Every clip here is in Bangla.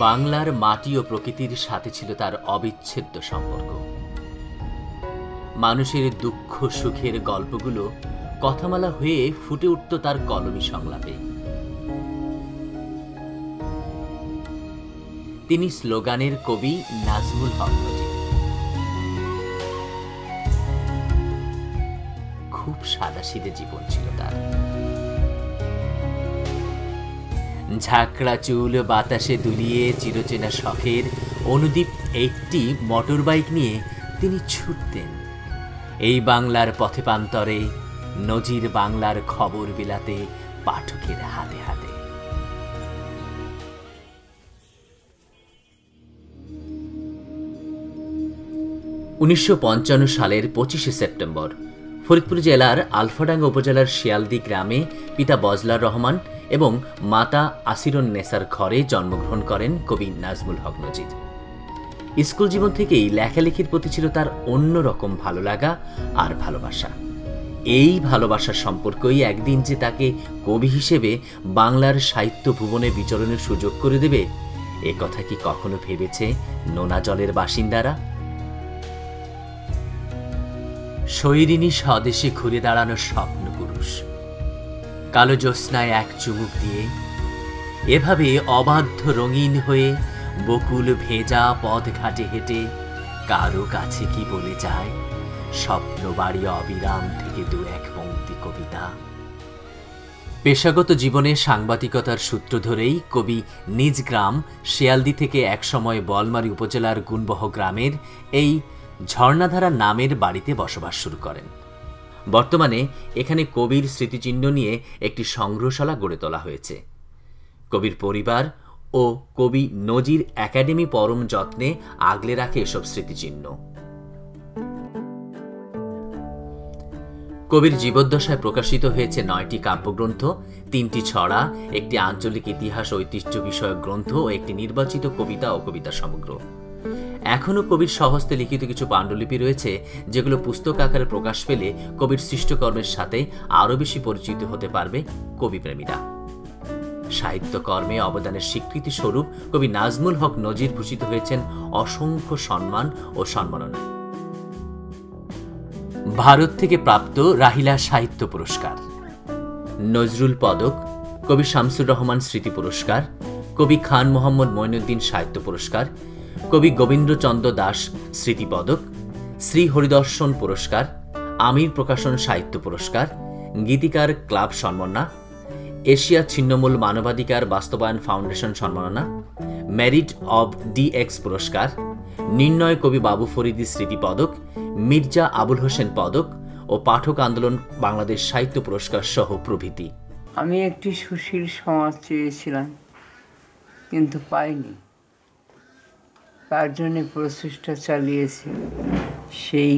বাংলার মাটি ও প্রকৃতির সাথে ছিল তার অবিচ্ছেদ্য সম্পর্ক। মানুষের দুঃখ সুখের গল্পগুলো কথামালা হয়ে ফুটে উঠত তার কলমি সংলাপে। তিনি স্লোগানের কবি নাজমুল হক নজির। খুব সাদাসিধে জীবন ছিল তার। ঝাঁকড়া চুল বাতাসে দুলিয়ে চিরচেনা শখের অনুদীপ একটি মোটর বাইক নিয়ে তিনি ছুটতেন এই বাংলার পথে প্রান্তরে, নজির বাংলার খবর বিলাতে পাঠকের হাতে হাতে। উনিশশো সালের 25শে সেপ্টেম্বর ফরিদপুর জেলার আলফাডাঙ্গা উপজেলার শিয়ালদী গ্রামে পিতা বজলার রহমান এবং মাতা আসিরুন নেসার ঘরে জন্মগ্রহণ করেন কবি নাজমুল হক নজির। স্কুল জীবন থেকেই লেখালেখির প্রতি ছিল তার অন্যরকম ভালো লাগা আর ভালোবাসা। এই ভালোবাসার সম্পর্কই একদিন যে তাকে কবি হিসেবে বাংলার সাহিত্য ভুবনে বিচরণের সুযোগ করে দেবে, এ কথা কি কখনো ভেবেছে নোনা জলের বাসিন্দারা? শৈরিনী স্বদেশে ঘুরে দাঁড়ানো স্বপ্ন পুরুষ, কালো জ্যোৎস্নায় এক চুমুক দিয়ে এভাবে অবাধ্য রঙিন হয়ে বকুল ভেজা পথ ঘাটে হেঁটে কারো কাছে কি বলে যায় স্বপ্ন বাড়ি অবিরাম থেকে দু এক পংক্তি কবিতা। পেশাগত জীবনে সাংবাদিকতার সূত্র ধরেই কবি নিজ গ্রাম শিয়ালদী থেকে একসময় বলমারী উপজেলার গুণবহ গ্রামের এই ঝর্ণাধারা নামের বাড়িতে বসবাস শুরু করেন। বর্তমানে এখানে কবির স্মৃতিচিহ্ন নিয়ে একটি সংগ্রহশালা গড়ে তোলা হয়েছে। কবির পরিবার ও কবি নজির একাডেমি পরম যত্নে আগলে রাখে এসব স্মৃতিচিহ্ন। কবির জীবদ্দশায় প্রকাশিত হয়েছে 9টি কাব্যগ্রন্থ, 3টি ছড়া, একটি আঞ্চলিক ইতিহাস ঐতিহ্য বিষয়ক গ্রন্থ ও একটি নির্বাচিত কবিতা ও কবিতা সমগ্র। এখনও কবির স্বহস্তে লিখিত কিছু পাণ্ডুলিপি রয়েছে, যেগুলো পুস্তক আকারে প্রকাশ পেলে কবির সৃষ্টকর্মের সাথে আরও বেশি পরিচিত হতে পারবে কবিপ্রেমীরা। সাহিত্যকর্মে অবদানের স্বীকৃতি স্বরূপ কবি নাজমুল হক নজির ভূষিত হয়েছেন অসংখ্য সম্মান ও সম্মাননা। ভারত থেকে প্রাপ্ত রাহিলা সাহিত্য পুরস্কার, নজরুল পদক, কবি শামসুর রহমান স্মৃতি পুরস্কার, কবি খান মোহাম্মদ মঈনুদ্দিন সাহিত্য পুরস্কার, কবি গোবিন্দচন্দ্র দাস স্মৃতি পদক, শ্রী হরিদর্শন পুরস্কার, আমির প্রকাশন সাহিত্য পুরস্কার, গীতিকার ক্লাব সম্মাননা, এশিয়া ছিন্নমূল মানবাধিকার বাস্তবায়ন ফাউন্ডেশন সম্মাননা, মেরিট অব DX পুরস্কার, নির্ণয় কবি বাবু ফরিদি স্মৃতি পদক, মির্জা আবুল হোসেন পদক ও পাঠক আন্দোলন বাংলাদেশ সাহিত্য পুরস্কার সহ প্রভৃতি। আমি একটি সুশীল সমাজ চেয়েছিলাম, কিন্তু পাইনি। তার জন্য প্রচেষ্টা চালিয়েছি। সেই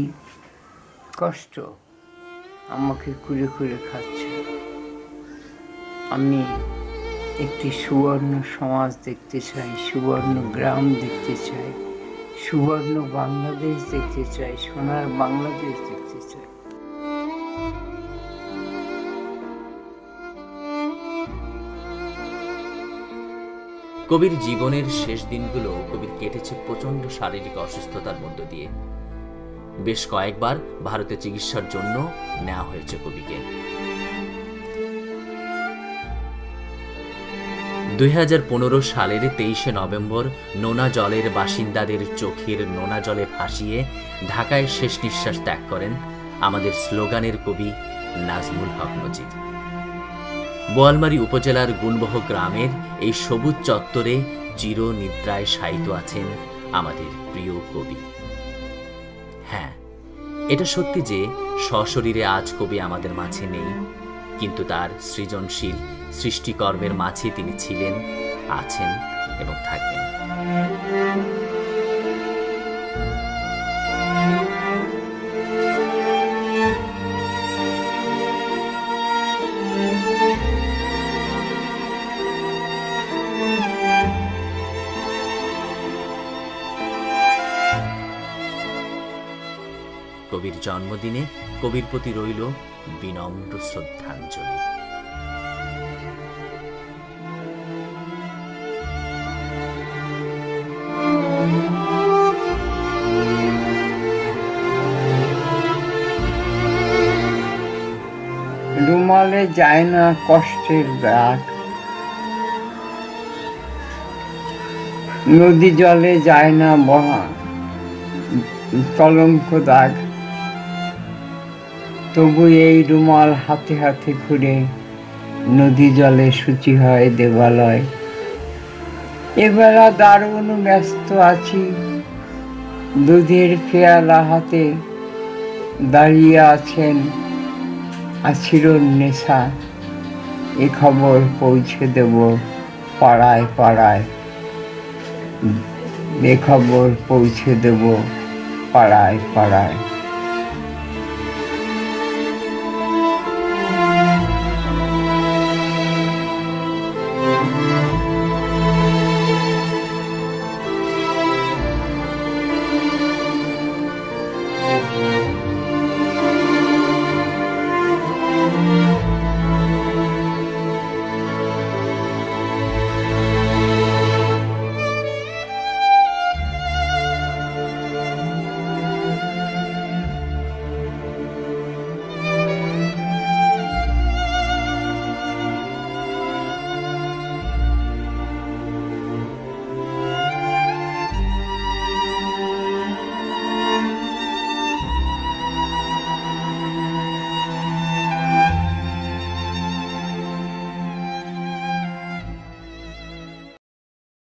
কষ্ট আমাকে কুড়ে কুড়ে খাচ্ছে। আমি একটি সুবর্ণ সমাজ দেখতে চাই, সুবর্ণ গ্রাম দেখতে চাই, সুবর্ণ বাংলাদেশ দেখতে চাই, সোনার বাংলাদেশ দেখতে চাই। কবির জীবনের শেষ দিনগুলো কবির কেটেছে প্রচণ্ড শারীরিক অসুস্থতার মধ্য দিয়ে। বেশ কয়েকবার ভারতে চিকিৎসার জন্য নেওয়া হয়েছে কবিকে। 2015 সালের 23শে নভেম্বর নোনা জলের বাসিন্দাদের চোখের নোনা জলে ভাসিয়ে ঢাকায় শেষ নিঃশ্বাস ত্যাগ করেন আমাদের স্লোগানের কবি নাজমুল হক নজির। বোয়ালমারী উপজেলার গুণবহ গ্রামের এই সবুজ চত্বরে চিরনিদ্রায় শায়িত আছেন আমাদের প্রিয় কবি। হ্যাঁ, এটা সত্যি যে সশরীরে আজ কবি আমাদের মাঝে নেই, কিন্তু তার সৃজনশীল সৃষ্টিকর্মের মাঝে তিনি ছিলেন, আছেন এবং থাকবেন। কবির জন্মদিনে কবির প্রতি রইল বিনম্র শ্রদ্ধাঞ্জলি। রুমালে যায় না কষ্টের দাগ, নদী জলে যায় না বহা কলঙ্ক দাগ। তবু এই রুমাল হাতে হাতে ঘুরে নদী জলে শুচি হয় দেবালয়। এবেলা দারুণ ব্যস্ত আছি, দুধের পেয়ালা হাতে দাঁড়িয়ে আছেন আছিরুন্নেসা। এ খবর পৌঁছে দেব পাড়ায় পাড়ায়, এ খবর পৌঁছে দেব পাড়ায় পাড়ায়।